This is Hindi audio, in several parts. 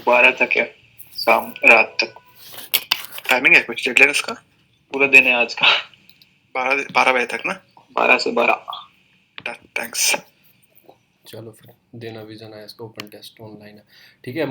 12 तक है, शाम रात तक टाइमिंग है कुछ डेडलाइन उसका? पूरा दिन है आज का। 12 बजे तक ना? 12 से 12। थैंक्स। चलो फिर देना विजन है इसका, ओपन टेस्ट ऑनलाइन है, ठीक है।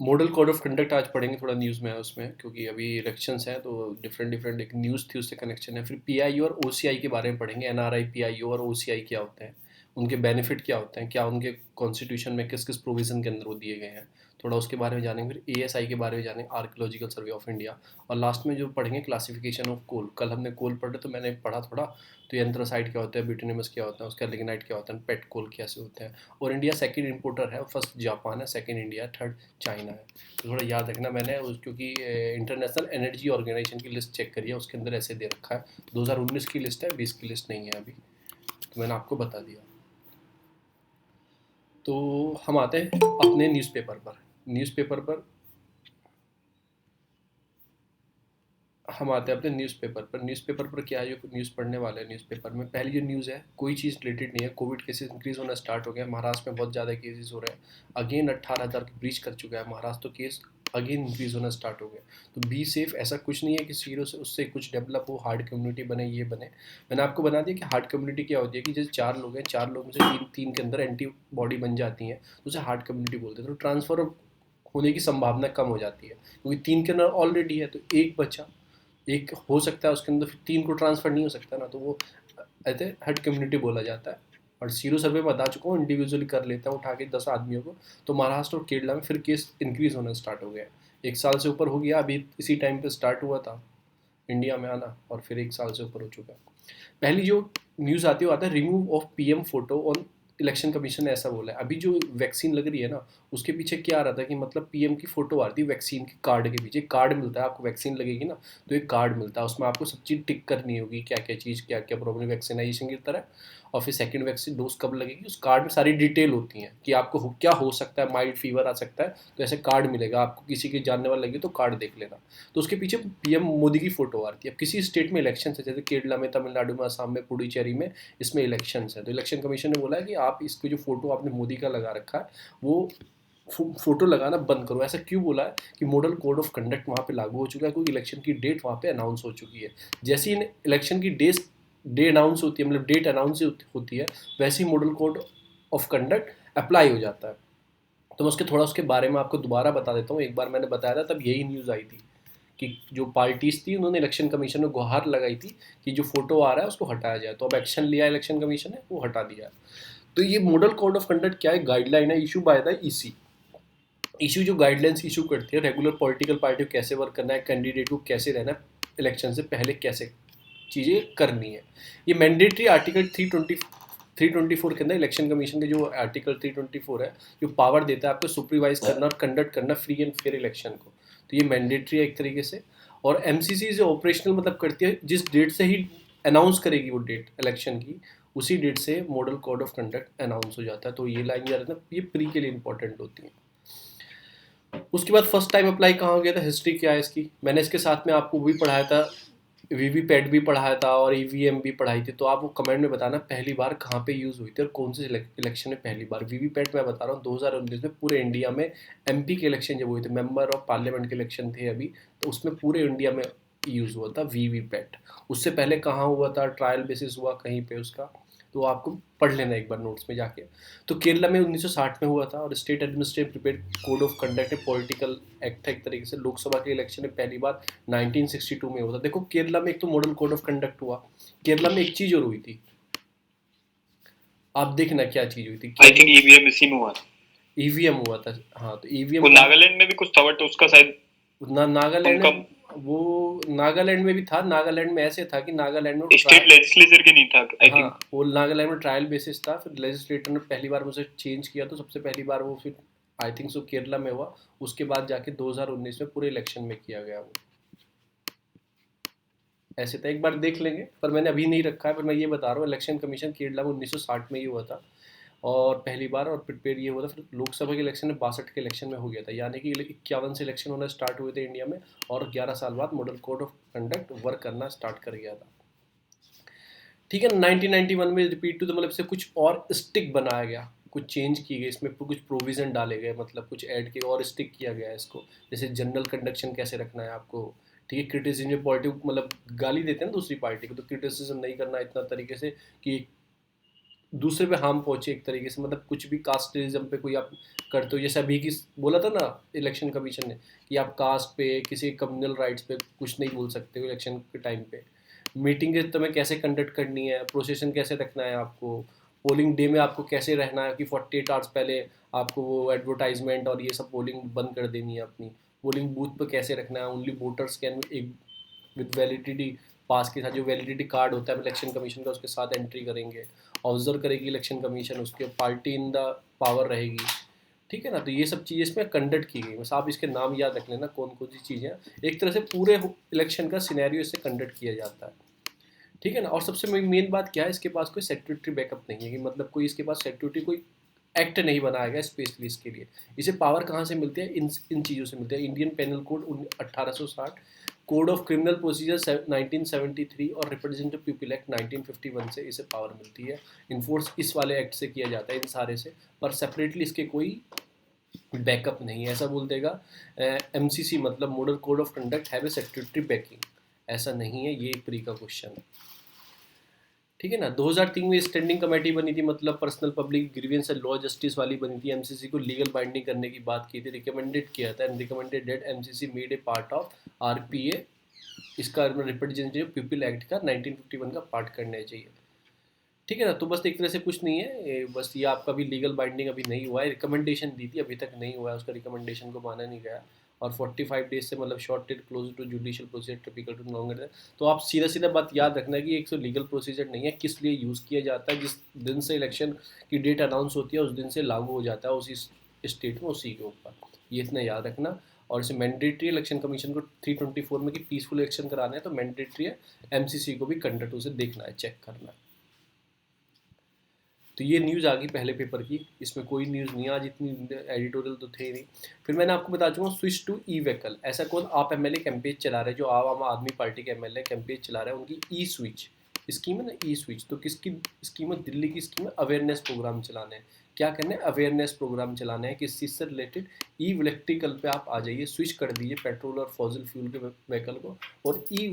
मॉडल कोड ऑफ कंडक्ट आज पढ़ेंगे, थोड़ा न्यूज़ में है उसमें, क्योंकि अभी इलेक्शंस हैं तो डिफरेंट डिफरेंट एक न्यूज़ थी उससे कनेक्शन है। फिर पीआईओ और ओसीआई के बारे में पढ़ेंगे, एनआरआई, पीआईओ और ओसीआई क्या होते हैं, उनके बेनिफिट क्या होते हैं, क्या उनके कॉन्स्टिट्यूशन में किस किस प्रोविज़न के अंदर वो दिए गए हैं, थोड़ा उसके बारे में जानेंगे। फिर एएसआई के बारे में जानेंगे, आर्कियोलॉजिकल सर्वे ऑफ इंडिया। और लास्ट में जो पढ़ेंगे क्लासिफिकेशन ऑफ कोल। कल हमने कोल पढ़े तो मैंने पढ़ा थोड़ा, तो एंथ्रासाइट क्या होता है, बिटुमिनस क्या होता है, उसका लिग्नाइट क्या होता है, पेट कोल कैसे होते हैं। और इंडिया सेकंड इंपोर्टर है, फर्स्ट जापान है, सेकंड इंडिया, थर्ड चाइना है। तो थोड़ा याद रखना, मैंने क्योंकि इंटरनेशनल एनर्जी ऑर्गेनाइजेशन की लिस्ट चेक करी है, उसके अंदर ऐसे दे रखा है 2019 की लिस्ट है, 20 की लिस्ट नहीं है अभी, तो मैंने आपको बता दिया। तो हम आते हैं अपने न्यूज़पेपर पर। हम आते हैं अपने न्यूज़पेपर पर क्या है जो न्यूज़ पढ़ने वाले हैं। न्यूज़पेपर में पहली जो न्यूज़ है, कोई चीज़ रिलेटेड नहीं है, कोविड केसेस इंक्रीज होना स्टार्ट हो गया, महाराष्ट्र में बहुत ज़्यादा केसेस हो रहे हैं, अगेन 18,000 की ब्रीच कर चुका है महाराष्ट्र, तो केस अगेन इंक्रीज होना स्टार्ट हो गया। तो बी सेफ, ऐसा कुछ नहीं है कि जीरो से उससे कुछ डेवलप हो, हार्ड कम्युनिटी बने, ये बने। मैंने आपको बता दिया कि हार्ड कम्युनिटी क्या होती है, कि जैसे 4 लोग हैं, 4 लोगों में से तीन के अंदर एंटीबॉडी बन जाती हैं, तो उसे हार्ड कम्युनिटी बोलते हैं। तो ट्रांसफर होने की संभावना कम हो जाती है, क्योंकि 3 के अंदर ऑलरेडी है, तो एक बचा, एक हो सकता है उसके अंदर, फिर 3 को ट्रांसफ़र नहीं हो सकता ना, तो वो ऐसे हर्ड कम्युनिटी बोला जाता है। और सीरो सर्वे में बता चुका हूँ, इंडिविजुअली कर लेता हूँ उठा के 10 आदमियों को। तो महाराष्ट्र और केरला में फिर केस इंक्रीज़ होना स्टार्ट हो गया, 1 साल से ऊपर हो गया, अभी इसी टाइम पे स्टार्ट हुआ था इंडिया में आना, और फिर 1 साल से ऊपर हो चुका है। पहली जो न्यूज़ आती है वो आता है, remove of PM photo on election commission ने ऐसा बोला है। अभी जो वैक्सीन लग रही है ना, उसके पीछे क्या आ रहा था कि मतलब पीएम की फोटो आ रही थी वैक्सीन के कार्ड के पीछे। कार्ड मिलता है आपको, वैक्सीन लगेगी ना तो एक कार्ड मिलता है, उसमें आपको सब चीज़ टिक करनी होगी, क्या क्या चीज़, क्या क्या प्रॉब्लम, वैक्सीनाइजेशन की तरह। और फिर सेकंड वैक्सीन डोज कब लगेगी, उस कार्ड में सारी डिटेल होती हैं कि आपको क्या हो सकता है, माइल्ड फीवर आ सकता है, तो ऐसे कार्ड मिलेगा आपको, किसी के जानने वाला लगे तो कार्ड देख लेना। तो उसके पीछे पीएम मोदी की फोटो आती है। अब किसी स्टेट में इलेक्शन है, जैसे केरला में, तमिलनाडु में, असम में, पुडुचेरी में, इसमें इलेक्शन है, तो इलेक्शन कमीशन ने बोला है कि आप इसको जो फोटो आपने मोदी का लगा रखा है वो फोटो लगाना बंद करो। ऐसा क्यों बोला है कि मॉडल कोड ऑफ कंडक्ट वहाँ पे लागू हो चुका है, क्योंकि इलेक्शन की डेट वहाँ पे अनाउंस हो चुकी है। जैसे ही इलेक्शन की डे अनाउंस होती है, मतलब डेट अनाउंस होती है, वैसे ही model code of conduct apply हो जाता है। तो मैं उसके बारे में आपको दोबारा बता देता हूँ। एक बार मैंने बताया था, तब यही न्यूज़ आई थी कि जो पार्टीज थी उन्होंने इलेक्शन कमीशन में गुहार लगाई थी कि जो फोटो आ रहा है उसको हटाया जाए, तो अब एक्शन लिया इलेक्शन कमीशन ने, वो हटा दिया। तो ये मॉडल कोड ऑफ कंडक्ट क्या है, गाइडलाइन है issue by the EC. Issue जो गाइडलाइंस इशू करती है, रेगुलर पॉलिटिकल पार्टी को कैसे वर्क करना है, कैंडिडेट को कैसे रहना है, इलेक्शन से पहले कैसे चीज़ें करनी है। ये मैंडेटरी आर्टिकल 324 के अंदर इलेक्शन कमीशन के जो आर्टिकल 324 है, जो पावर देता है आपको सुपरवाइज करना और कंडक्ट करना फ्री एंड फेयर इलेक्शन को, तो ये मैंडेटरी है एक तरीके से। और एमसीसी जो ऑपरेशनल मतलब करती है, जिस डेट से ही अनाउंस करेगी वो डेट इलेक्शन की, उसी डेट से model code of conduct announce हो जाता है। तो ये लाइन याद रखना, ये प्री के लिए इंपॉर्टेंट होती है। उसके बाद फर्स्ट टाइम अप्लाई कहाँ हो गया था, हिस्ट्री क्या है इसकी, मैंने इसके साथ में आपको भी पढ़ाया था, वीवीपैट भी पढ़ाया था और ईवीएम भी पढ़ाई थी। तो आप वो कमेंट में बताना पहली बार कहाँ पे यूज़ हुई थी और कौन से इलेक्शन में पहली बार। वीवीपैट मैं बता रहा हूँ 2019 में पूरे इंडिया में एमपी के इलेक्शन जब हुए थे, मेंबर ऑफ पार्लियामेंट के इलेक्शन थे अभी, तो उसमें पूरे इंडिया में यूज़ हुआ था वीवीपैट। उससे पहले कहाँ हुआ था, ट्रायल बेसिस हुआ कहीं पे उसका, तो आपको पढ़ लेना एक बार नोट्स में जाके। तो केरला में 1960 में हुआ था, और state administrative prepare code of conduct political act है एक तरीके से। लोकसभा के इलेक्शन में पहली बार 1962 में हुआ था। देखो केरला में एक तो मॉडल कोड ऑफ कंडक्ट हुआ, केरला में एक चीज और हुई थी, आप देखना क्या चीज हुई थी। आई थिंक ईवीएम इसी में हुआ था। ईवीएम हुआ था, हाँ। तो ईवीएम नागालैंड में भी कुछ था, बट उसका शायद नागालैंड में, वो नागालैंड में भी था। नागालैंड में ऐसे था कि नागालैंड में स्टेट लेजिस्लेचर के नहीं था आई हाँ, थिंक। वो नागालैंड में ट्रायल बेसिस था, फिर लेजिस्लेटर ने पहली बार उसे चेंज किया, तो सबसे पहली बार वो फिर आई थिंक सो केरला में हुआ। उसके बाद जाके 2019 में पूरे इलेक्शन में किया गया वो। ऐसे था, एक बार देख लेंगे, पर मैंने अभी नहीं रखा है, पर मैं ये बता रहा हूँ इलेक्शन कमीशन केरला में 1960 में ही हुआ था और पहली बार, और प्रिपेयर ये हुआ था। फिर लोकसभा के इलेक्शन में 62 के इलेक्शन में हो गया था, यानी कि 51 से इलेक्शन होना स्टार्ट हुए थे इंडिया में, और 11 साल बाद model code of conduct work करना स्टार्ट कर गया था। ठीक है, 1991 में रिपीट टू द मतलब से कुछ और स्टिक बनाया गया। कुछ चेंज किए गए, इसमें कुछ प्रोविज़न डाले गए, मतलब कुछ ऐड किए और स्टिक किया गया है इसको। जैसे जनरल कंडक्शन कैसे रखना है आपको, ठीक है, क्रिटिसिज्म जो पॉलिटिक मतलब गाली देते हैं ना दूसरी पार्टी को, तो क्रिटिसिज्म नहीं करना इतना तरीके से कि दूसरे पे हार्म पहुंचे एक तरीके से, मतलब कुछ भी कास्टिज्म पे कोई आप करते हो, जैसे अभी की बोला था ना इलेक्शन कमीशन ने कि आप कास्ट पे, किसी कम्युनल राइट्स पे कुछ नहीं बोल सकते हो इलेक्शन के टाइम पे। मीटिंग तुम्हें कैसे कंडक्ट करनी है, प्रोसेशन कैसे रखना है आपको, पोलिंग डे में आपको कैसे रहना है कि 48 आवर्स पहले आपको वो एडवर्टाइजमेंट और ये सब पोलिंग बंद कर देनी है अपनी, पोलिंग बूथ पर कैसे रखना है, ओनली वोटर्स कैन एक विद वैलिडिटी पास के साथ, जो वैलिडिटी कार्ड होता है इलेक्शन कमीशन का उसके साथ एंट्री करेंगे, ऑब्जर्व करेगी इलेक्शन कमीशन, उसके पार्टी इन द पावर रहेगी, ठीक है ना। तो ये सब चीज़ें इसमें कंडक्ट की गई, बस आप इसके नाम याद रख लेना कौन कौन सी चीज़ें, एक तरह से पूरे इलेक्शन का सिनेरियो इससे कंडक्ट किया जाता है, ठीक है ना। और सबसे मेन बात क्या है, इसके पास कोई सेक्रेटरी बैकअप नहीं है, कि मतलब कोई इसके पास सेक्रेटरी कोई एक्ट नहीं बनाया गया स्पेशली इसके लिए। इसे पावर कहाँ से मिलती है, इन चीज़ों से मिलती है, Indian penal code 1860, code of criminal procedure 1973 और रिप्रेजेंटेटिव पीपल एक्ट 1951 से इसे पावर मिलती है। इन्फोर्स इस वाले एक्ट से किया जाता है इन सारे से, पर सेपरेटली इसके कोई बैकअप नहीं है। ऐसा बोल देगा एमसीसी मतलब model code of conduct have a secretary banking, ऐसा नहीं है, ये एक प्री का क्वेश्चन है, ठीक है ना। 2003 में स्टैंडिंग कमेटी बनी थी, मतलब personnel public grievance and law justice वाली बनी थी, एमसीसी को लीगल बाइंडिंग करने की बात की थी, रिकमेंडेड किया था, and recommended that MCC made a part of RPA, इसका रिप्रेजेंटेटिव पीपल एक्ट का 1951 का पार्ट करना चाहिए, ठीक है ना। तो बस एक तरह से कुछ नहीं है, बस ये आपका भी लीगल बाइंडिंग अभी नहीं हुआ है, रिकमेंडेशन दी थी अभी तक नहीं हुआ है, उसका रिकमेंडेशन को माना नहीं गया, और 45 डेज से मतलब shorted close to judicial procedure typical to longer. तो आप सीधा सीधा बात याद रखना है कि एक तो लीगल प्रोसीजर नहीं है, किस लिए यूज़ किया जाता है, जिस दिन से इलेक्शन की डेट अनाउंस होती है उस दिन से लागू हो जाता है उसी स्टेट में, उसी के ऊपर, ये इतना याद रखना। और इसे मैंडेटरी इलेक्शन कमीशन को 324 में कि पीसफुल इलेक्शन कराना है तो मैंडेटरी है, एमसीसी को भी कंडक्ट उसे देखना है, चेक करना है। तो ये न्यूज़ आ गई पहले पेपर की, इसमें कोई न्यूज़ नहीं है आज, इतनी एडिटोरियल तो थे नहीं। फिर मैंने आपको बता चुका हूँ स्विच टू ई व्हीकल, ऐसा कौन आप एमएलए कैंपेन चला रहे हैं, जो आम आदमी पार्टी के एमएलए कैंपेन चला रहे हैं, उनकी ई स्विच स्कीम है ना, ई स्विच, तो किसकी स्कीम है, दिल्ली की स्कीम है, अवेयरनेस प्रोग्राम चलाने हैं। क्या करना है, अवेयरनेस प्रोग्राम चलाना है, किस चीज़ से रिलेटेड, ई इलेक्ट्रिकल पे आप आ जाइए, स्विच कर दीजिए पेट्रोल और फॉसिल फ्यूल के व्हीकल को, और ई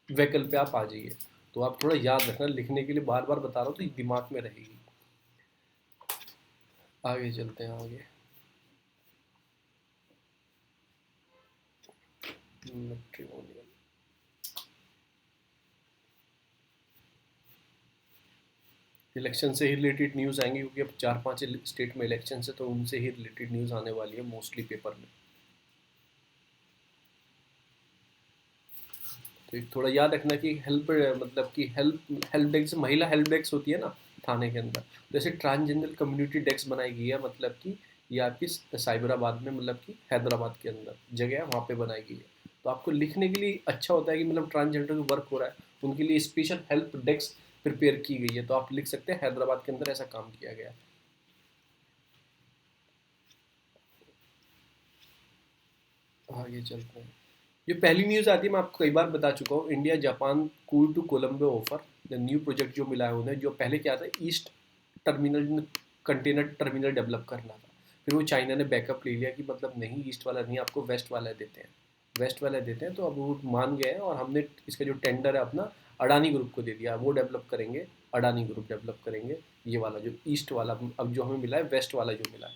व्हीकल पे आप आ जाइए। तो आप थोड़ा याद रखना, लिखने के लिए बार बार बता रहा हूँ तो ये दिमाग में रहेगी। आगे चलते हैं आगे, मैट्रिमोनियल, इलेक्शन से ही रिलेटेड न्यूज़ आएंगी, क्योंकि अब 4-5 स्टेट में इलेक्शन है, तो उनसे ही रिलेटेड न्यूज़ आने वाली है मोस्टली पेपर में। तो एक थोड़ा याद रखना कि हेल्प मतलब कि हेल्प डेस्क, महिला हेल्प डेस्क होती है ना थाने के अंदर, जैसे ट्रांसजेंडर कम्युनिटी डेस्क बनाई गई है, मतलब कि ये आपकी साइबराबाद में, मतलब कि हैदराबाद के अंदर जगह है वहाँ पे बनाई गई है। तो आपको लिखने के लिए अच्छा होता है कि मतलब ट्रांसजेंडर का वर्क हो रहा है, उनके लिए स्पेशल हेल्प डेस्क प्रिपेयर की गई है, तो आप लिख सकते हैं हैदराबाद के अंदर ऐसा काम किया गया है। आगे चलते हैं, ये पहली न्यूज़ आती है, मैं आपको कई बार बता चुका हूँ, India Japan cool to Colombo offer, the new project जो मिला है उन्हें, जो पहले क्या था, east terminal container terminal develop करना था, फिर वो चाइना ने बैकअप ले लिया कि मतलब नहीं ईस्ट वाला नहीं, आपको वेस्ट वाला देते हैं, वेस्ट वाला देते हैं, तो अब वो मान गए हैं, और हमने इसका जो टेंडर है अपना अडानी ग्रुप को दे दिया, वो डेवलप करेंगे, अडानी ग्रुप डेवलप करेंगे ये वाला जो ईस्ट वाला, अब जो हमें मिला है वेस्ट वाला जो मिला है,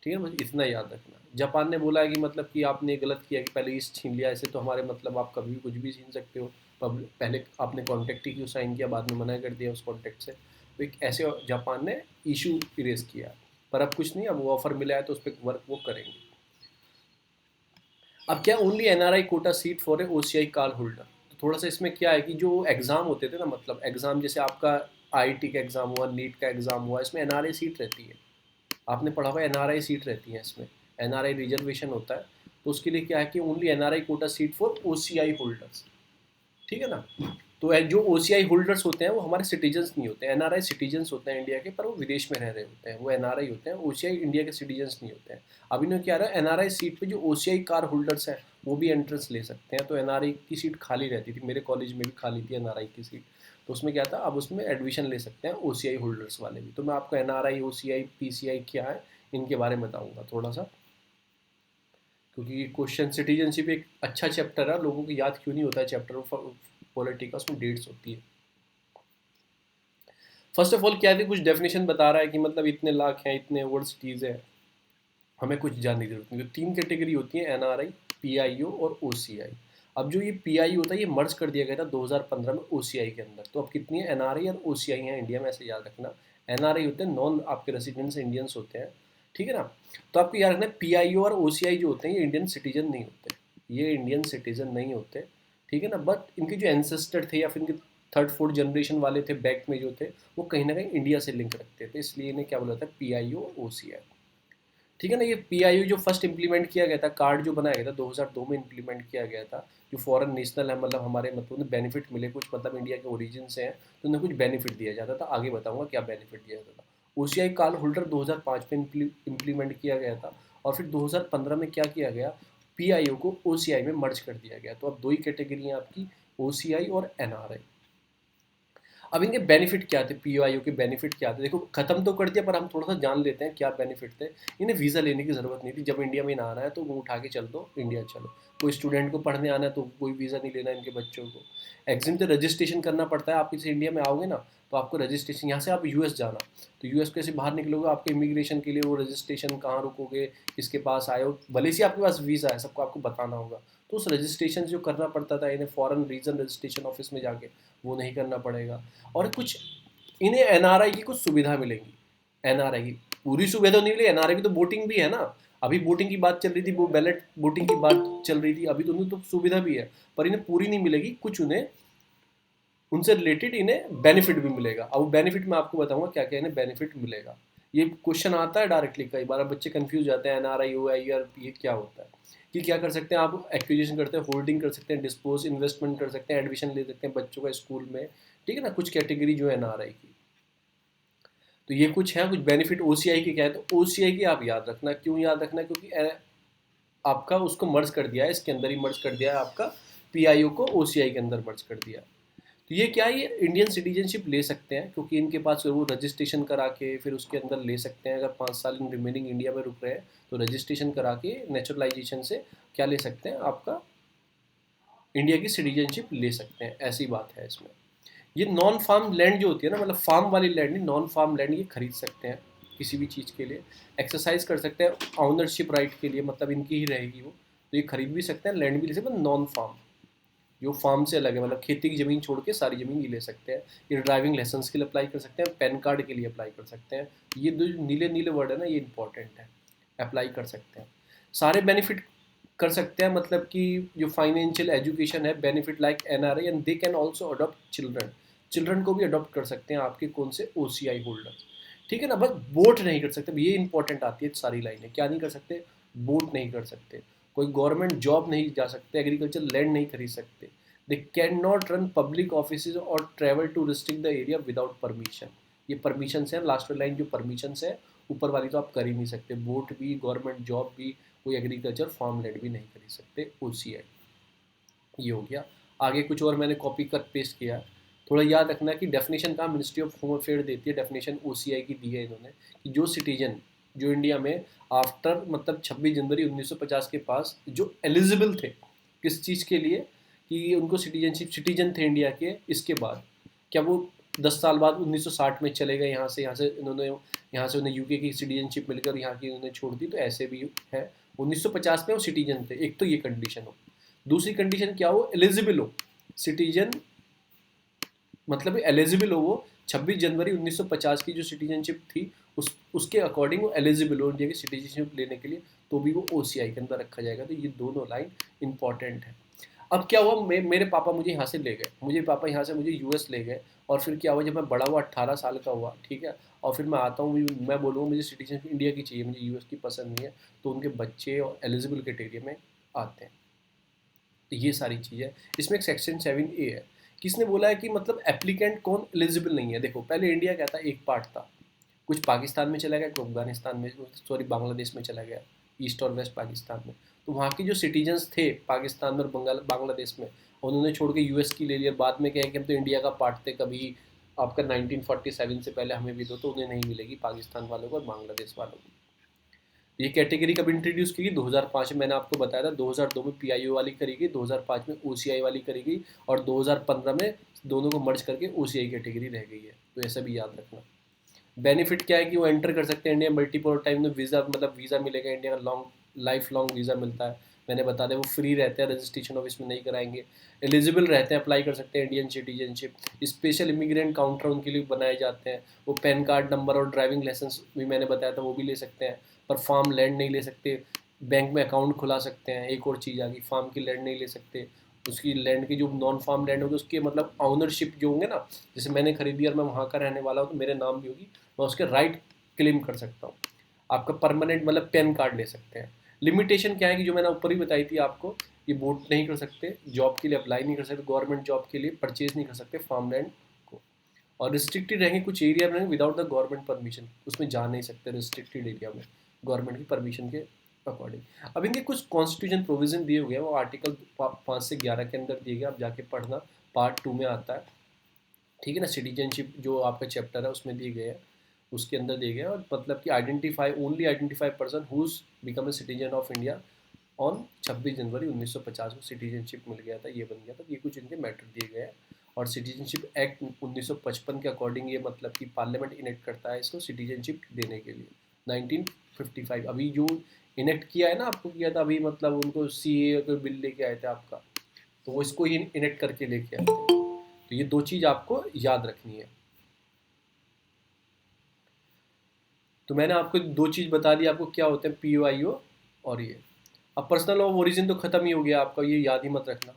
ठीक है, बस इतना याद रखना। जापान ने बोला है कि मतलब कि आपने गलत किया कि पहले ईस्ट छीन लिया, ऐसे तो हमारे मतलब आप कभी भी कुछ भी छीन सकते हो, पहले आपने कॉन्ट्रैक्ट ही क्यों साइन किया, बाद में मना कर दिया उस कॉन्ट्रैक्ट से, तो एक ऐसे जापान ने इशू इरेज किया, पर अब कुछ नहीं, अब वो ऑफर मिला है तो उस पर वर्क वो करेंगे। अब क्या, only NRI quota seat for a OCI card holder, तो थोड़ा सा इसमें क्या है कि जो एग्ज़ाम होते थे ना, मतलब एग्ज़ाम जैसे आपका आईआईटी का एग्ज़ाम हुआ, नीट का एग्ज़ाम हुआ, इसमें एनआरआई सीट रहती है, आपने पढ़ा हुआ एनआरआई सीट रहती है इसमें, एनआरआई रिजर्वेशन होता है, तो उसके लिए क्या है कि only NRI quota seat for OCI holders, ठीक है ना। तो जो ओसीआई होल्डर्स होते हैं वो हमारे सिटीजन्स नहीं होते हैं, एनआरआई सिटीजन्स होते हैं इंडिया के, पर वो विदेश में रह रहे होते हैं, वो एनआरआई होते हैं, ओसीआई इंडिया के सिटीजन्स नहीं होते हैं। अब इन्होंने क्या रहा है, एनआरआई सीट पे जो ओसीआई कार होल्डर्स हैं वो भी एंट्रेंस ले सकते हैं, तो एनआरआई की सीट खाली रहती थी, मेरे कॉलेज में भी खाली थी एनआरआई की सीट, तो उसमें क्या था, अब उसमें एडमिशन ले सकते हैं OCI होल्डर्स वाले भी। तो मैं आपको NRI, OCI, PCI क्या है इनके बारे में बताऊंगा थोड़ा सा, क्योंकि क्वेश्चन सिटीजनशिप एक अच्छा चैप्टर है, लोगों को याद क्यों नहीं होता है चैप्टर ऑफ पॉलिटी का, उसमें डेट्स होती है। फर्स्ट ऑफ ऑल क्या है, कुछ डेफिनेशन बता रहा है कि मतलब इतने लाख हैं, इतने वर्ड सिटीज है, हमें कुछ जानने की जरूरत नहीं। तो 3 कैटेगरी होती है, NRI, PIO और OCI। अब जो ये PI होता है ये मर्ज कर दिया गया था 2015 में OCI के अंदर। तो अब कितनी है NRI और OCI हैं इंडिया में, ऐसे याद रखना। NRI होते हैं नॉन आपके रेसिडेंट्स इंडियंस होते हैं, ठीक है ना। तो आपको याद रखना PIO और OCI जो होते हैं ये इंडियन सिटीजन नहीं होते, ये इंडियन सिटीजन नहीं होते, ठीक है ना। बट इनके जो एंसेस्टर थे या फिर इनके थर्ड फोर्थ जनरेशन वाले थे बैक में जो थे, वो कहीं ना कहीं इंडिया से लिंक रखते थे, इसलिए इन्हें क्या बोला जाता है, PIO और OCI, ठीक है ना। ये PIO जो फर्स्ट इंप्लीमेंट किया गया था, कार्ड जो बनाया गया था 2002 में इंप्लीमेंट किया गया था, जो फॉरेन नेशनल है, मतलब हमारे मतलब उन्हें बेनिफिट मिले कुछ, मतलब इंडिया के ओरिजिन से हैं तो उन्हें कुछ बेनिफिट दिया जाता था, आगे बताऊंगा क्या बेनिफिट दिया जाता था। OCI कार्ड होल्डर 2005 में इंप्लीमेंट किया गया था, और फिर 2015 में क्या किया गया, PIO को OCI में मर्ज कर दिया गया। तो अब दो ही कैटेगरी हैं आपकी, OCI और NRI। अब इनके बेनिफिट क्या थे, PIO के बेनिफिट क्या थे, देखो खत्म तो कर दिया पर हम थोड़ा सा जान लेते हैं क्या बेनिफिट थे। इन्हें वीज़ा लेने की ज़रूरत नहीं थी, जब इंडिया में ना आना है तो वो उठा के चल दो, इंडिया चलो। कोई स्टूडेंट को पढ़ने आना है तो कोई वीज़ा नहीं लेना इनके बच्चों को। एग्जिम तो रजिस्ट्रेशन करना पड़ता है, आप इसे इंडिया में आओगे ना तो आपको रजिस्ट्रेशन, यहाँ से आप US जाना, तो US कैसे बाहर निकलोगे, आपके इमिग्रेशन के लिए वो रजिस्ट्रेशन, कहाँ रुकोगे, किसके पास आए हो, भले से आपके पास वीज़ा है सबको आपको बताना होगा। तो उस रजिस्ट्रेशन जो करना पड़ता था इन्हें फॉरेन रीजन रजिस्ट्रेशन ऑफिस में जाके, वो नहीं करना पड़ेगा। और कुछ इन्हें NRI की कुछ सुविधा मिलेंगी, NRI की पूरी सुविधा तो नहीं मिलेगी, NRI की तो वोटिंग भी है ना, अभी वोटिंग की बात चल रही थी, वो बैलेट वोटिंग की बात चल रही थी, अभी तो उन्हें तो सुविधा भी है, पर इन्हें पूरी नहीं मिलेगी, कुछ उन्हें उनसे रिलेटेड इन्हें बेनिफिट भी मिलेगा। अब बेनिफिट मैं आपको बताऊंगा क्या क्या इन्हें बेनिफिट मिलेगा। ये क्वेश्चन आता है डायरेक्टली, कई बार बच्चे कंफ्यूज जाते हैं NRI OI और ये क्या होता है। कि क्या कर सकते हैं आप, एक्विजिशन करते हैं, होल्डिंग कर सकते हैं, डिस्पोज इन्वेस्टमेंट कर सकते हैं, एडमिशन ले सकते हैं बच्चों का स्कूल में, ठीक है ना, कुछ कैटेगरी जो है NRI की। तो ये कुछ है, कुछ बेनिफिट OCI के क्या है, तो OCI की आप याद रखना, क्यों याद रखना, क्योंकि आपका उसको मर्ज कर दिया है, इसके अंदर ही मर्ज कर दिया है आपका, PIO को OCI के अंदर मर्ज कर दिया। तो ये क्या है, ये इंडियन सिटीजनशिप ले सकते हैं, क्योंकि इनके पास वो रजिस्ट्रेशन करा के फिर उसके अंदर ले सकते हैं, अगर 5 साल इन रिमेनिंग इंडिया में रुक रहे हैं तो रजिस्ट्रेशन करा के नेचुरलाइजेशन से क्या ले सकते हैं, आपका इंडिया की सिटीजनशिप ले सकते हैं, ऐसी बात है इसमें। ये नॉन फार्म लैंड जो होती है ना, मतलब फार्म वाली लैंड नहीं, नॉन फार्म लैंड, ये खरीद सकते हैं किसी भी चीज़ के लिए, एक्सरसाइज कर सकते हैं ऑनरशिप राइट के लिए, मतलब इनकी ही रहेगी वो, तो ये खरीद भी सकते हैं, लैंड भी ले सकते हैं, नॉन फार्म जो फार्म से अलग है, मतलब खेती की ज़मीन छोड़ के सारी ज़मीन ये ले सकते हैं। ये ड्राइविंग लाइसेंस के लिए अप्लाई कर सकते हैं, पैन कार्ड के लिए अप्लाई कर सकते हैं, ये दो नीले नीले वर्ड है ना, ये इंपॉर्टेंट है, अप्लाई कर सकते हैं। सारे बेनिफिट कर सकते हैं, मतलब कि जो फाइनेंशियल एजुकेशन है, benefit like NRI, and they can also adopt children, children को भी अडॉप्ट कर सकते हैं आपके कौन से, OCI होल्डर, ठीक है ना। बस वोट नहीं कर सकते, ये इंपॉर्टेंट आती है सारी लाइनें, क्या नहीं कर सकते, वोट नहीं कर सकते, कोई गवर्नमेंट जॉब नहीं जा सकते, एग्रीकल्चर लैंड नहीं खरीद सकते, they can not run public office और travel to restrict the area without permission. ये परमिशन है, लास्ट वाली लाइन जो परमिशन है, ऊपर वाली तो आप कर ही नहीं सकते, वोट भी, गवर्नमेंट जॉब भी, कोई एग्रीकल्चर फार्म लैंड भी नहीं खरीद सकते, OCI। ये हो गया। आगे कुछ और मैंने कॉपी कर पेस्ट किया, थोड़ा याद रखना कि डेफिनेशन का मिनिस्ट्री ऑफ होम अफेयर देती है, डेफिनेशन OCI की दी है इन्होंने, कि जो सिटीजन जो इंडिया में आफ्टर मतलब 26 जनवरी 1950 के पास जो एलिजिबल थे किस चीज़ के लिए, कि उनको सिटीजनशिप, सिटीजन थे इंडिया के, इसके बाद क्या वो 10 साल बाद 1960 में चले गए यहाँ से इन्होंने, यहाँ से उन्हें UK की सिटीजनशिप मिलकर यहाँ की उन्होंने छोड़ दी, तो ऐसे भी है। 1950 में वो सिटीजन थे, एक तो ये कंडीशन हो, दूसरी कंडीशन क्या हो, एलिजिबल हो, सिटीजन मतलब एलिजिबल हो वो, 26 जनवरी 1950 की जो सिटीजनशिप थी उसके अकॉर्डिंग वो एलिजिबल हो इंडिया की सिटीजनशिप लेने के लिए, तो भी वो OCI के अंदर रखा जाएगा। तो ये दोनों लाइन इंपॉर्टेंट है। अब क्या हुआ, मेरे पापा मुझे यहाँ से ले गए, मुझे पापा यहाँ से मुझे US ले गए, और फिर क्या हुआ, जब मैं बड़ा हुआ 18 साल का हुआ, ठीक है, और फिर मैं आता हूँ, मैं बोलूँगा मुझे सिटीजनशिप इंडिया की चाहिए, मुझे US की पसंद नहीं है, तो उनके बच्चे और एलिजिबल कैटेगरी में आते हैं। तो ये सारी चीज़ें, इसमें एक सेक्शन 7A है, किसने बोला है कि मतलब एप्लीकेंट कौन एलिजिबल नहीं है। देखो पहले इंडिया क्या था, एक पार्ट था, कुछ पाकिस्तान में चला गया, कुछ अफगानिस्तान में, सॉरी बांग्लादेश में चला गया, ईस्ट और वेस्ट पाकिस्तान में। तो वहाँ के जो सिटीजन्स थे पाकिस्तान में और बांग्लादेश में, उन्होंने छोड़ के यूएस की ले लिया। बाद में क्या है कि हम तो इंडिया का पार्ट थे, कभी आपका 1947 से पहले हमें भी दो, तो उन्हें नहीं मिलेगी पाकिस्तान वालों को और बांग्लादेश वालों को। ये कैटेगरी कब इंट्रोड्यूस की गई? 2005 में। मैंने आपको बताया था 2002 में पीआईओ वाली करी गई, 2005 में ओसीआई वाली करी गई, और 2015 में दोनों को मर्ज करके ओसीआई कैटेगरी रह गई है। तो ऐसा भी याद रखना। बेनिफिट क्या है कि वो एंटर कर सकते हैं इंडिया मल्टीपल टाइम में। वीज़ा मतलब वीज़ा मिलेगा इंडिया का, लॉन्ग लाइफ लॉन्ग वीज़ा मिलता है। मैंने बता दिया वो फ्री रहते हैं, रजिस्ट्रेशन ऑफिस में नहीं कराएंगे। एलिजिबल रहते हैं, अप्लाई कर सकते हैं Indian citizenship. Special immigrant counter उनके लिए बनाए जाते हैं। वो पैन कार्ड नंबर और ड्राइविंग लाइसेंस भी मैंने बताया था, वो भी ले सकते हैं। पर फार्म लैंड नहीं ले सकते। बैंक में अकाउंट खुला सकते हैं। एक और चीज़ आ गई, फार्म की लैंड नहीं ले सकते। उसकी लैंड की जो नॉन फार्म लैंड होगी उसके मतलब ऑनरशिप जो होंगे ना, जैसे मैंने खरीदी और मैं वहाँ का रहने वाला हूँ तो मेरे नाम भी होगी, मैं उसके राइट क्लेम कर सकता हूँ। आपका परमानेंट मतलब पैन कार्ड ले सकते हैं। लिमिटेशन क्या है कि जो मैंने ऊपर ही बताई थी आपको, ये वोट नहीं कर सकते, जॉब के लिए अप्लाई नहीं कर सकते, गवर्नमेंट जॉब के लिए परचेज नहीं कर सकते फार्म लैंड को, और रिस्ट्रिक्टेड रहेंगे। कुछ एरिया में विदाउट द गवर्नमेंट परमिशन, उसमें जा नहीं सकते रिस्ट्रिक्टेड एरिया में गवर्नमेंट की परमिशन के अकॉर्डिंग। अब इनके कुछ कॉन्स्टिट्यूशन प्रोविजन दिए हुए हैं, वो आर्टिकल 5 से 11 के अंदर दिए गए, आप जाके पढ़ना, पार्ट 2 में आता है। ठीक है ना। सिटीजनशिप जो आपका चैप्टर है उसमें दिए गए हैं, उसके अंदर दिए गए हैं। और मतलब कि identify person whose become a citizen of India on 26 January 1950 को सिटीजनशिप मिल गया था, ये बन गया था। ये कुछ इनके मैटर दिए गए हैं। और सिटीजनशिप एक्ट 1955 के अकॉर्डिंग ये मतलब कि पार्लियामेंट इनेक्ट करता है इसको सिटीजनशिप देने के लिए। 1955 अभी जो इनेक्ट किया है ना, आपको किया था अभी, मतलब उनको सीए का बिल लेके आए थे आपका, तो वो इसको ही इनेक्ट करके लेके आए थे। तो ये दो चीज़ आपको याद रखनी है। तो मैंने आपको दो चीज़ बता दी आपको क्या होते हैं, पीओआईओ और ये। अब पर्सनल ऑफ ओरिजिन तो ख़त्म ही हो गया आपका, ये याद ही मत रखना।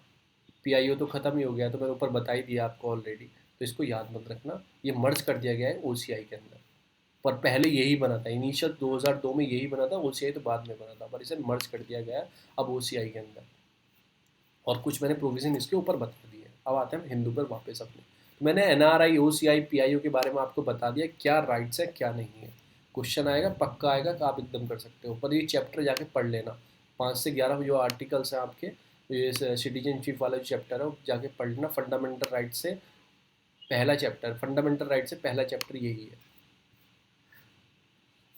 पीआईओ तो ख़त्म ही हो गया, तो मैंने ऊपर बता ही दिया आपको ऑलरेडी, तो इसको याद मत रखना। ये मर्ज कर दिया गया है ओसीआई के अंदर, पर पहले यही बना था। इनिशियल 2002 में यही बना था, ओसीआई तो बाद में बना था, पर इसे मर्ज कर दिया गया है अब ओसीआई के अंदर। और कुछ मैंने प्रोविज़न इसके ऊपर बता दिए। अब आते हैं हिंदू पर वापस अपने। तो मैंने एनआरआई ओसीआई पीआईओ के बारे में आपको बता दिया क्या राइट्स है क्या नहीं है। क्वेश्चन आएगा, पक्का आएगा कि आप एकदम कर सकते हो, पर ये चैप्टर जाके पढ़ लेना। 5 से 11 जो आर्टिकल्स हैं आपके, ये सिटीजनशिप वाला जो चैप्टर है वो जाके पढ़ लेना। फंडामेंटल राइट से पहला चैप्टर, फंडामेंटल राइट से पहला चैप्टर यही है।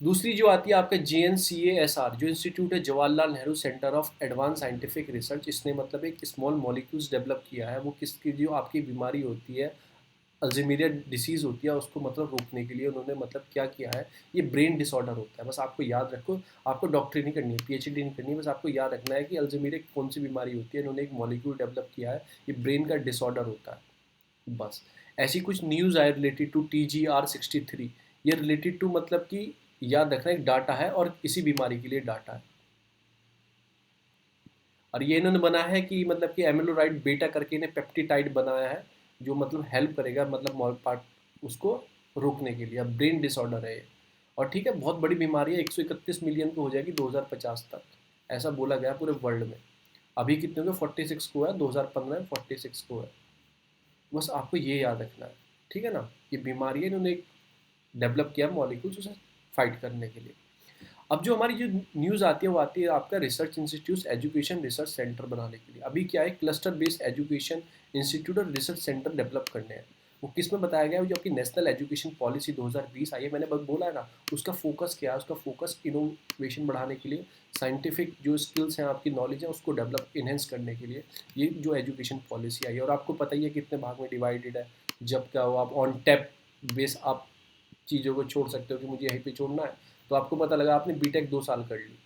दूसरी जो आती है आपका JNCASR, जो इंस्टीट्यूट है Jawaharlal Nehru centre of advance scientific research. इसने मतलब एक स्मॉल मॉलिक्यूल्स डेवलप किया है। वो किसकी, जो आपकी बीमारी होती है अल्जीमिरिया डिसीज़ होती है, उसको मतलब रोकने के लिए उन्होंने मतलब क्या किया है। ये ब्रेन डिसऑर्डर होता है, बस आपको याद रखो। आपको डॉक्टरी नहीं करनी है, पीएचडी नहीं करनी है, बस आपको याद रखना है कि अल्जीमिरिया कौन सी बीमारी होती है। इन्होंने एक मॉलिक्यूल डेवलप किया है, ये ब्रेन का डिसऑर्डर होता है बस। ऐसी कुछ न्यूज़ आए रिलेटेड टू TGR 63। ये रिलेटेड टू मतलब कि याद रखना एक डाटा है और इसी बीमारी के लिए डाटा है। और ये इन्होंने बनाया है कि मतलब कि एमिलोराइड बेटा करके इन्हें पेप्टिटाइड बनाया है, जो मतलब हेल्प करेगा मतलब मॉल पार्ट उसको रोकने के लिए। अब ब्रेन डिसऑर्डर है ये, और ठीक है बहुत बड़ी बीमारी है, 131 मिलियन को हो जाएगी 2050 तक, ऐसा बोला गया पूरे वर्ल्ड में। अभी कितने को 46 को है, 2015 में 46 को है। बस आपको ये याद रखना है, ठीक है ना। ये बीमारी है, इन्होंने डेवलप किया मॉलिक्यूल्स उसे फाइट करने के लिए। अब जो हमारी जो न्यूज़ आती है वो आती है आपका research institute education research centre बनाने के लिए। अभी क्या है, क्लस्टर बेस्ड एजुकेशन इंस्टीट्यूट और रिसर्च सेंटर डेवलप करने हैं। वो किस में बताया गया है, जो आपकी नेशनल एजुकेशन पॉलिसी 2020 आई है, मैंने बस बोला है ना, उसका फोकस क्या है, उसका फोकस इनोवेशन बढ़ाने के लिए, साइंटिफिक जो स्किल्स हैं आपकी नॉलेज है उसको डेवलप इन्हेंस करने के लिए ये जो एजुकेशन पॉलिसी आई है। और आपको पता ही है कितने भाग में डिवाइडेड है। जब क्या हो, आप ऑन टैप बेस आप चीज़ों को छोड़ सकते हो कि मुझे यहीं पे छोड़ना है। तो आपको पता लगा आपने बीटेक 2 साल कर ली,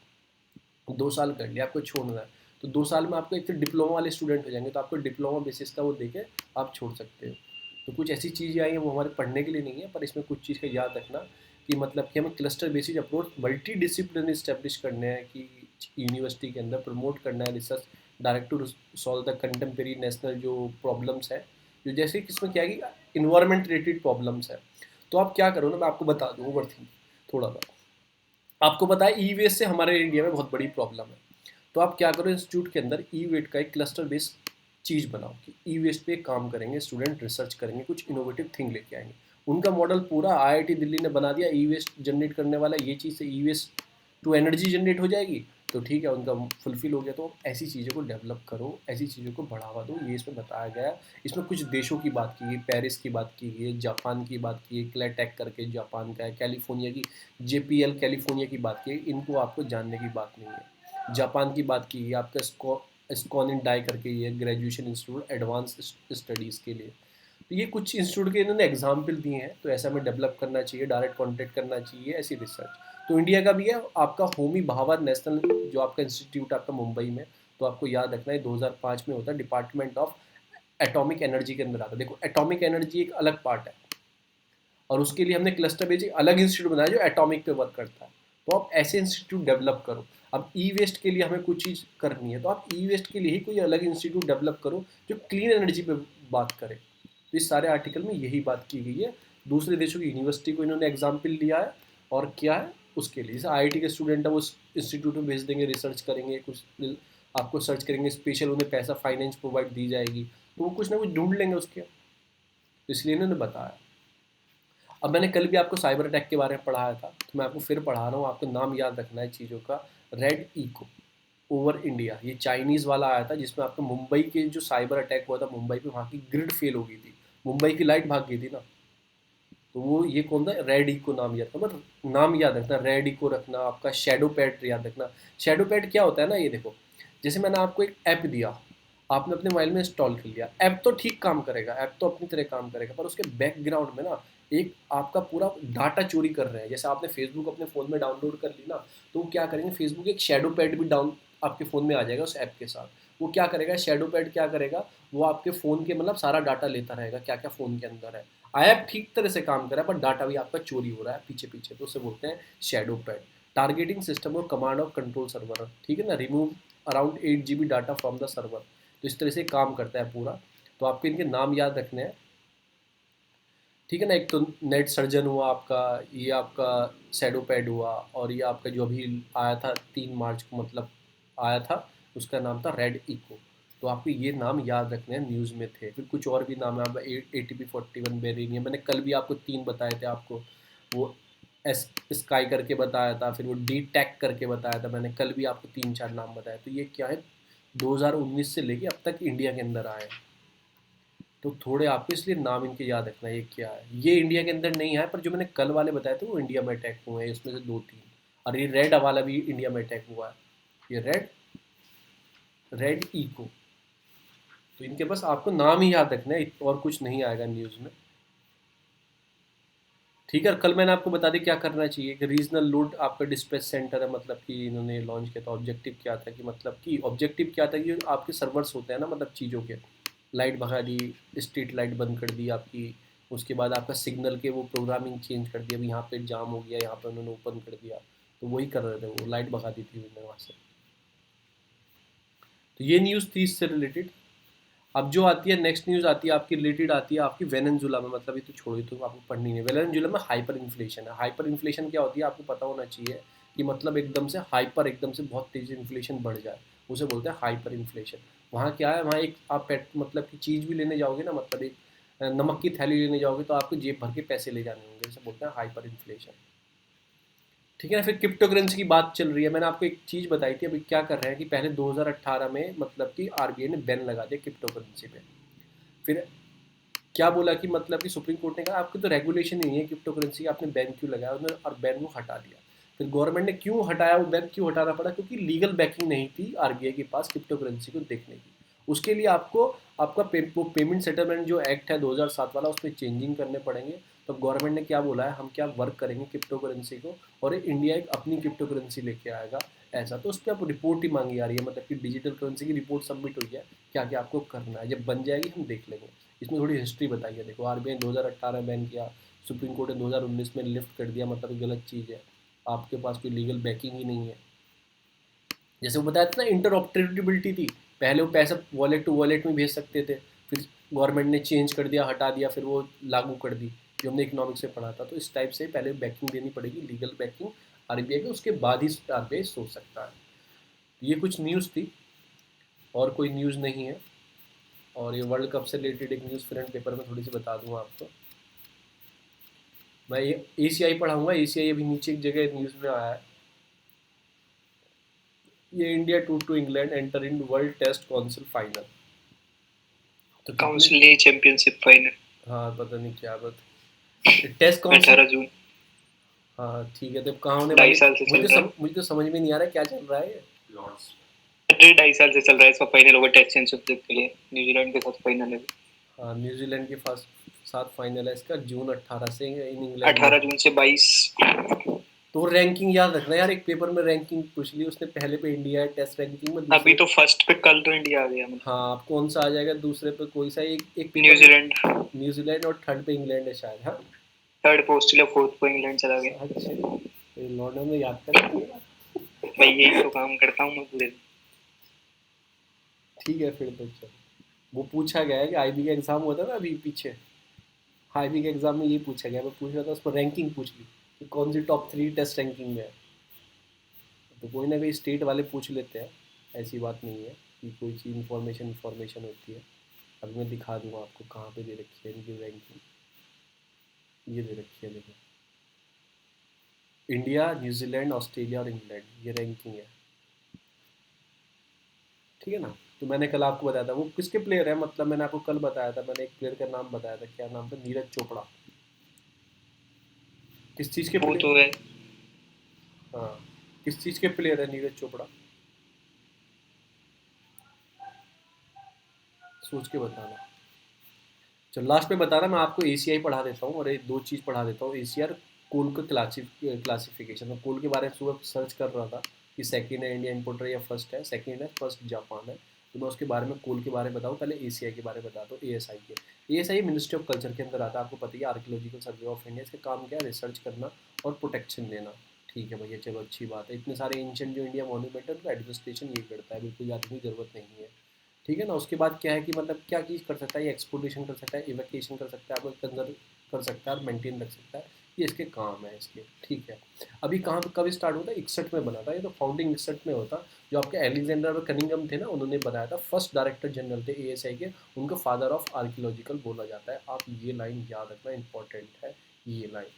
2 साल कर लिया, आपको छोड़ना है, तो 2 साल में आपको एक फिर डिप्लोमा वाले स्टूडेंट हो जाएंगे, तो आपको डिप्लोमा बेसिस का वो देके आप छोड़ सकते हो। तो कुछ ऐसी चीज़ें आई हैं वो हमारे पढ़ने के लिए नहीं है, पर इसमें कुछ चीज़ का याद रखना कि मतलब कि हमें cluster basis approach multi discipline establish करने हैं कि यूनिवर्सिटी के अंदर प्रमोट करना है research direct to solve the contemporary national जो प्रॉब्लम्स है, जो जैसे कि इसमें क्या है कि इन्वायरमेंट रिलेटेड प्रॉब्लम्स है। तो आप क्या करो ना, मैं आपको बता दूँ ओवरथिंक थोड़ा सा। आपको पता है ई वेस्ट से हमारे इंडिया में बहुत बड़ी प्रॉब्लम है। तो आप क्या करो, इंस्टीट्यूट के अंदर ई वेस्ट का एक क्लस्टर बेस्ड चीज़ बनाओ कि ई वेस्ट पे काम करेंगे स्टूडेंट, रिसर्च करेंगे, कुछ इनोवेटिव थिंग लेके आएंगे। उनका मॉडल पूरा आईआईटी दिल्ली ने बना दिया, ई वेस्ट जनरेट करने वाला ये चीज़ से ई वेस्ट तो एनर्जी जनरेट हो जाएगी, तो ठीक है, उनका फुलफिल हो गया। तो ऐसी चीज़ों को डेवलप करो, ऐसी चीज़ों को बढ़ावा दो, ये इसमें बताया गया है। इसमें कुछ देशों की बात की गई, पेरिस की बात की गई, जापान की बात की गई, क्लेटेक करके जापान का है, कैलिफोर्निया की JPL कैलिफोर्निया की बात की गई। इनको आपको जानने की बात नहीं है। जापान की बात की गई, आपका स्कॉन इन डाई करके ये ग्रेजुएशन इंस्टीट्यूट एडवांस स्टडीज़ के लिए। तो ये कुछ इंस्टीट्यूट के इन्होंने एग्जाम्पल दिए हैं, तो ऐसा हमें डेवलप करना चाहिए, डायरेक्ट कॉन्टेक्ट करना चाहिए ऐसी रिसर्च। तो इंडिया का भी है, आपका होमी भाभा नेशनल जो आपका इंस्टीट्यूट आपका मुंबई में, तो आपको याद रखना है 2005 में होता है, डिपार्टमेंट ऑफ एटॉमिक एनर्जी के अंदर आता है। देखो एटॉमिक एनर्जी एक अलग पार्ट है, और उसके लिए हमने क्लस्टर बेस एक अलग इंस्टीट्यूट बनाया जो एटॉमिक पे वर्क करता है। तो आप ऐसे इंस्टीट्यूट डेवलप करो। अब ई वेस्ट के लिए हमें कुछ चीज़ करनी है, तो आप ई वेस्ट के लिए ही कोई अलग इंस्टीट्यूट डेवलप करो जो क्लीन एनर्जी पे बात करे। तो इस सारे आर्टिकल में यही बात की गई है। दूसरे देशों की यूनिवर्सिटी को इन्होंने एग्जाम्पल लिया है, और क्या है उसके लिए, जैसे IIT के स्टूडेंट है वो इंस्टीट्यूट में भेज देंगे, रिसर्च करेंगे, कुछ आपको सर्च करेंगे, स्पेशल उन्हें पैसा फाइनेंस प्रोवाइड दी जाएगी, तो वो कुछ ना कुछ ढूंढ लेंगे उसके। तो इसलिए इन्होंने बताया। अब मैंने कल भी आपको साइबर अटैक के बारे में पढ़ाया था, तो मैं आपको फिर पढ़ा रहा हूँ, आपको नाम याद रखना है चीज़ों का। रेड इको ओवर इंडिया, ये चाइनीज़ वाला आया था, जिसमें आपको मुंबई के जो साइबर अटैक हुआ था मुंबई पे, वहाँ की ग्रिड फेल हो गई थी, मुंबई की लाइट भाग गई थी ना। तो वो ये कौन था, रेड इको नाम याद रखना, पर नाम याद रखना, रेड इको रखना, आपका शेडो पैड याद रखना। शेडो पैड क्या होता है ना, ये देखो, जैसे मैंने आपको एक ऐप दिया, आपने अपने मोबाइल में इंस्टॉल कर लिया, ऐप तो ठीक काम करेगा, ऐप तो अपनी तरह काम करेगा, पर उसके बैकग्राउंड में ना एक आपका पूरा डाटा चोरी कर रहे हैं। जैसे आपने फेसबुक अपने फ़ोन में डाउनलोड कर ली ना, तो वो क्या करेंगे, फेसबुक एक शेडो पैड भी डाउन आपके फ़ोन में आ जाएगा उस ऐप के साथ। वो क्या करेगा, शेडो पैड क्या करेगा, वो आपके फ़ोन के मतलब सारा डाटा लेता रहेगा, क्या क्या फ़ोन के अंदर है। ऐप ठीक तरह से काम कर रहा है, पर डाटा भी आपका चोरी हो रहा है पीछे पीछे, तो उसे बोलते हैं शेडो पैड। टारगेटिंग सिस्टम और कमांड और कंट्रोल सर्वर, ठीक है ना, remove around 8 GB data from the server. तो इस तरह से काम करता है पूरा। तो आपको इनके नाम याद रखने हैं, ठीक है ना। एक तो नेट सर्जन हुआ आपका, ये आपका शेडो पैड हुआ, और ये आपका जो अभी आया था 3 मार्च को, मतलब आया था, उसका नाम था रेड इको। तो आपको ये नाम याद रखने हैं, न्यूज़ में थे। फिर कुछ और भी नाम है, ATP41 बेरिनियम, मैंने कल भी आपको 3 बताए थे आपको। वो एस स्काई करके बताया था, फिर वो डी टैक करके बताया था, मैंने कल भी आपको 3-4 नाम बताए। तो ये क्या है, 2019 से लेके अब तक इंडिया के अंदर आए हैं। तो थोड़े आपको इसलिए नाम इनके याद रखना है, ये क्या है। ये इंडिया के अंदर नहीं है, पर जो मैंने कल वाले बताए थे वो इंडिया में अटैक हुए हैं, इसमें से 2-3। और ये रेड वाला भी इंडिया में अटैक हुआ है, ये रेड रेड इको। तो इनके बस आपको नाम ही याद रखना है, और कुछ नहीं आएगा न्यूज़ में, ठीक है। कल मैंने आपको बता दी क्या करना चाहिए, कि रीजनल लोड आपका डिस्पैच सेंटर है, मतलब कि इन्होंने लॉन्च किया था। ऑब्जेक्टिव क्या था, कि मतलब कि ऑब्जेक्टिव क्या था, कि आपके सर्वर्स होते हैं ना, मतलब चीज़ों के, लाइट भगा दी, स्ट्रीट लाइट बंद कर दी आपकी, उसके बाद आपका सिग्नल के वो प्रोग्रामिंग चेंज कर दिया, अभी यहाँ पे जाम हो गया, यहाँ पे उन्होंने ओपन कर दिया, तो वही कर रहे थे, वो लाइट भगा दी थी उन्होंने वहाँ से। तो ये न्यूज़ थी इससे रिलेटेड। अब जो आती है नेक्स्ट न्यूज़ आती है आपकी, रिलेटेड आती है आपकी वेनेजुला में, मतलब ये तो छोड़ो, ये तो आपको पढ़नी नहीं। वेनेजुला में हाइपर इन्फ्लेशन है। हाइपर इन्फ्लेशन क्या होती है आपको पता होना चाहिए, कि मतलब एकदम से हाइपर, एकदम से बहुत तेज़ी इन्फ्लेशन बढ़ जाए, उसे बोलते हैं हाइपर इन्फ्लेशन। वहाँ क्या है, वहाँ एक आप पेट मतलब कि चीज़ भी लेने जाओगे ना, मतलब एक नमक की थैली लेने जाओगे, तो आपको जेब भर के पैसे ले जाने होंगे, इसे बोलते हैं हाइपर इन्फ्लेशन, ठीक है ना। फिर क्रिप्टो करेंसी की बात चल रही है। मैंने आपको एक चीज़ बताई थी, अभी क्या कर रहे हैं, कि पहले 2018 में मतलब कि RBI ने बैन लगा दिया क्रिप्टो करेंसी पे। फिर क्या बोला, कि मतलब कि सुप्रीम कोर्ट ने कहा आपकी तो रेगुलेशन ही नहीं है क्रिप्टो करेंसी, आपने बैन क्यों लगाया, उन्होंने और बैन को हटा दिया। फिर गवर्नमेंट ने क्यों हटाया, वो बैन क्यों हटाना पड़ा, क्योंकि लीगल बैकिंग नहीं थी RBI के पास क्रिप्टो करेंसी को देखने की। उसके लिए आपको आपका वो पेमेंट सेटलमेंट जो एक्ट है 2007 वाला, उसमें चेंजिंग करने पड़ेंगे। तो गवर्नमेंट ने क्या बोला है, हम क्या वर्क करेंगे क्रिप्टो करेंसी को, और इंडिया एक अपनी क्रिप्टो करेंसी लेके आएगा, ऐसा। तो उस पर अब रिपोर्ट ही मांगी आ रही है, मतलब कि डिजिटल करेंसी की रिपोर्ट सबमिट हुई है, क्या क्या आपको करना है, जब बन जाएगी हम देख लेंगे। इसमें थोड़ी हिस्ट्री बताई है, देखो RBI 2018 में बैन किया, सुप्रीम कोर्ट ने 2019 में लिफ्ट कर दिया, मतलब गलत चीज़ है, आपके पास कोई लीगल बैकिंग ही नहीं है। जैसे वो बताया था ना, इंटरऑपरेबिलिटी थी, पहले वो पैसा वॉलेट टू वॉलेट में भेज सकते थे, फिर गवर्नमेंट ने चेंज कर दिया, हटा दिया, फिर वो लागू कर दी, जो हमने इकोनॉमिक्स से पढ़ा था। तो इस टाइप से पहले बैकिंग देनी पड़ेगी, लीगल बैकिंग RBI की, उसके बाद ही RBI सोच सकता है। तो ये कुछ न्यूज़ थी, और कोई न्यूज़ नहीं है। और ये वर्ल्ड कप से रिलेटेड एक न्यूज़ फ्रंट पेपर में थोड़ी सी बता दूंगा आपको। मैं ये ACI पढ़ाऊंगा, ACI अभी नीचे एक जगह न्यूज़ में आया है, ये India to England enter in world test council final. तो काउंसिल नहीं, चैंपियनशिप फाइनल। हाँ पता नहीं क्या बात। टेस्ट काउंसिल 18 जून। हाँ ठीक है, तो कहाँ होने 2.5 वाली? साल से चल रहा है। मुझे तो समझ में नहीं आ रहा क्या चल रहा है ये। लॉर्ड्स। अरे 2.5 साल से चल रहा है, इसका फाइनल होगा टेस्ट चैंपियनशिप के लिए, न्यूजीलैंड के साथ फाइनल है। हाँ न्यूजीलैंड के साथ फाइनल है इसका जून 18 से इन इंग्लैंड 18 जून से 22। तो रैंकिंग याद रखना यार, एक पेपर में रैंकिंग पूछ ली उसने, पहले पे इंडिया है टेस्ट रैंकिंग में, अभी दूसरे तो फर्स्ट पे कल तो इंडिया आ गया। हाँ अब कौन सा आ जाएगा दूसरे पे, कोई सा एक पेपर न्यूजीलैंड। न्यूजीलैंड और थर्ड पे इंग्लैंड है शायद। हाँ थर्ड पे ऑस्ट्रेलिया, फोर्थ पे इंग्लैंड चला गया। अच्छा तो लॉर्ड में याद कर। भाई यही तो काम करता हूँ मैं पूरे दिन। ठीक है फिर तो चल, वो पूछा गया है कि आईबी का एग्जाम हुआ था ना अभी पीछे, आईबी के एग्जाम में ये पूछा गया, मैं पूछ रहा था उसमें रैंकिंग पूछ ली कि कौन सी टॉप 3 टेस्ट रैंकिंग में है। तो कोई ना कोई स्टेट वाले पूछ लेते हैं, ऐसी बात नहीं है कि कोई चीज़ इन्फॉर्मेशन होती है। अभी मैं दिखा दूंगा आपको कहाँ पे दे रखी है इनकी रैंकिंग, ये दे रखी है देखो, इंडिया न्यूजीलैंड ऑस्ट्रेलिया और इंग्लैंड, ये रैंकिंग है। ठीक है ना। तो मैंने कल आपको बताया था वो किसके प्लेयर है, मतलब मैंने आपको कल बताया था, मैंने एक प्लेयर का नाम बताया था, क्या नाम था, नीरज चोपड़ा। किस चीज़ के वो प्लेयर? तो है। हाँ किस चीज़ के प्लेयर है नीरज चोपड़ा, सोच के बताना। चलो लास्ट में बताना, मैं आपको एसीआई पढ़ा देता हूँ और एक दो चीज़ पढ़ा देता हूँ। एसीआर कोल का क्लासिफिकेशन, मैं कोल के बारे में सुबह सर्च कर रहा था कि सेकंड है इंडिया इंपोर्टर या फर्स्ट है, सेकंड है, फर्स्ट जापान है। तो मैं उसके बारे में कोल के बारे में बताऊँ, पहले एसीआई के बारे में बताता हूँ। एएसआई के, एएसआई मिनिस्ट्री ऑफ कल्चर के अंदर आता है, आपको पता ही है, आर्कियोलॉजिकल सर्वे ऑफ इंडिया। इसका काम क्या है, रिसर्च करना और प्रोटेक्शन देना। ठीक है भैया चलो अच्छी बात है, इतने सारे एंशिएंट जो इंडिया मॉन्यूमेंट है उनका एडमिनिस्ट्रेशन ये करता है, बिल्कुल याद की ज़रूरत नहीं है। ठीक है ना। उसके बाद क्या है कि मतलब क्या चीज़ कर सकता है, ये एक्सपोर्टेशन कर सकता है, इवैक्यूएशन कर सकता है, आपको कंजर्व कर सकता है और मेंटेन रख सकता है, ये इसके काम है इसके। ठीक है। अभी कहाँ पे कब स्टार्ट होता है, 61 में बना था ये, तो फाउंडिंग 61 में होता। जो आपके एलेक्जेंडर कनिंगम थे ना, उन्होंने बनाया था, फर्स्ट डायरेक्टर जनरल थे एएसआई के, उनको फादर ऑफ आर्कियोलॉजिकल बोला जाता है। आप ये लाइन याद रखना, इंपॉर्टेंट है ये लाइन,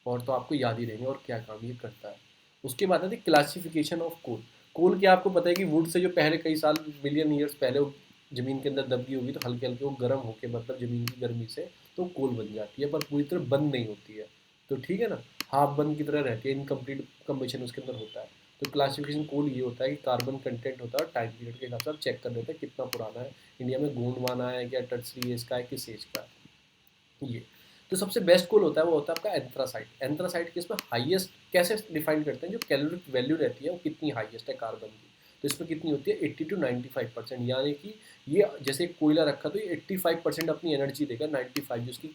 और तो आपको याद ही रहेंगे और क्या काम ये करता है। उसके बाद आती है क्लासिफिकेशन ऑफ कोल। कोल क्या आपको पता है कि वुड से जो पहले कई साल मिलियन ईयर्स पहले वो ज़मीन के अंदर दबी होगी, तो हल्के हल्के वो गर्म होके, मतलब ज़मीन की गर्मी से तो कोल बन जाती है, पर पूरी तरह बंद नहीं होती है। तो ठीक है ना, हाफ बंद की तरह रहती है, इनकम्प्लीट कम्बिशन उसके अंदर होता है। तो क्लासिफिकेशन कोल ये होता है कि कार्बन कंटेंट होता है और टाइम पीरियड के हिसाब से आप चेक कर लेते हैं कितना पुराना है, इंडिया में गोंडवाना है क्या, टर्सरी एज का है, किस एज का है ये। तो सबसे बेस्ट कोल होता है वो होता है आपका एंथ्रासाइट। एंथ्रासाइट के इसमें हाईएस्ट कैसे डिफाइन करते हैं, जो कैलोरिक वैल्यू रहती है वो कितनी हाईएस्ट है कार्बन की, तो इसमें कितनी होती है 80 to 95%, यानी कि ये जैसे कोयला रखा तो ये 85% अपनी एनर्जी देगा, 95 जो उसकी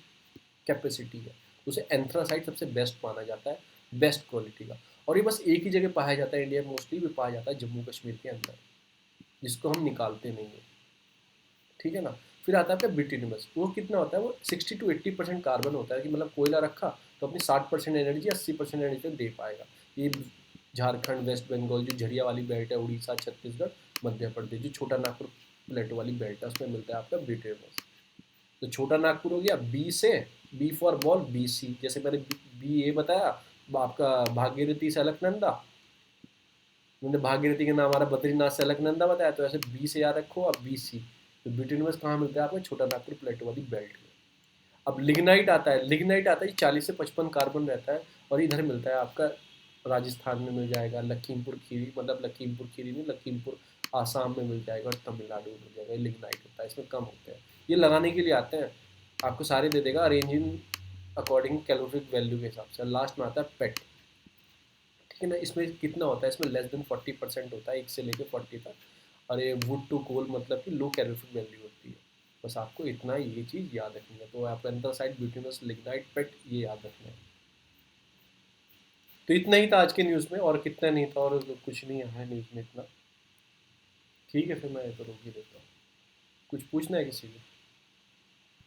कैपेसिटी है, उसे एंथ्रासाइट सबसे बेस्ट माना जाता है, बेस्ट क्वालिटी का। और ये बस एक ही जगह पाया जाता है इंडिया में, मोस्टली भी पाया जाता है जम्मू कश्मीर के अंदर, जिसको हम निकालते नहीं हैं। ठीक है ना। फिर आता है आपका बिटिनमस, वो कितना होता है, वो 60 to 80% कार्बन होता है, कि मतलब कोयला रखा तो अपनी 60% एनर्जी 80% एनर्जी तक दे पाएगा। ये झारखंड, वेस्ट बंगाल, जो झरिया वाली बेल्ट है, उड़ीसा, छत्तीसगढ़, मध्य प्रदेश, जो छोटा नागपुर प्लेटो वाली बेल्ट है, उसमें मिलता है आपका बिटिनमस। तो छोटा नागपुर हो गया बी से, B for ball, B C, जैसे मैंने बी ए बताया आपका भागीरथी से अलकनंदा, मैंने भागीरथी के नाम हमारा बद्रीनाथ से अलकनंदा बताया, तो ऐसे बी से याद रखो। अब बी सी, तो बिटवीन कहाँ मिलता है आपको, छोटा नागपुर प्लेटो वाली बेल्ट में। अब लिग्नाइट आता है, लिग्नाइट आता है 40 से 55 कार्बन रहता है, और इधर मिलता है आपका राजस्थान में मिल जाएगा, लखीमपुर खीरी, मतलब लखीमपुर खीरी नहीं, लखीमपुर आसाम में मिल जाएगा, और तमिलनाडु में मिल जाएगा। लिग्नाइट होता है, इसमें कम होते हैं, ये लगाने के लिए आते हैं, आपको सारे दे देगा अरेंजिंग अकॉर्डिंग कैलोरिक वैल्यू के हिसाब से। लास्ट में आता है पेट। ठीक है ना, इसमें कितना होता है, इसमें लेस देन 40% होता है, 1 से लेकर 40 तक। और ये वुड टू कोल मतलब कि लो कैलोरिफिक वैल्यू होती है। बस आपको इतना ये चीज़ याद रखनी है, तो आप एंथ्रासाइट, ब्यूटिनस, लिग्नाइट, पेट, ये याद रखना है। तो इतना ही था आज के न्यूज़ में, और कितना नहीं था, और कुछ नहीं है न्यूज़ में इतना। ठीक है फिर मैं तो रोक ही देता हूँ, कुछ पूछना है किसी को?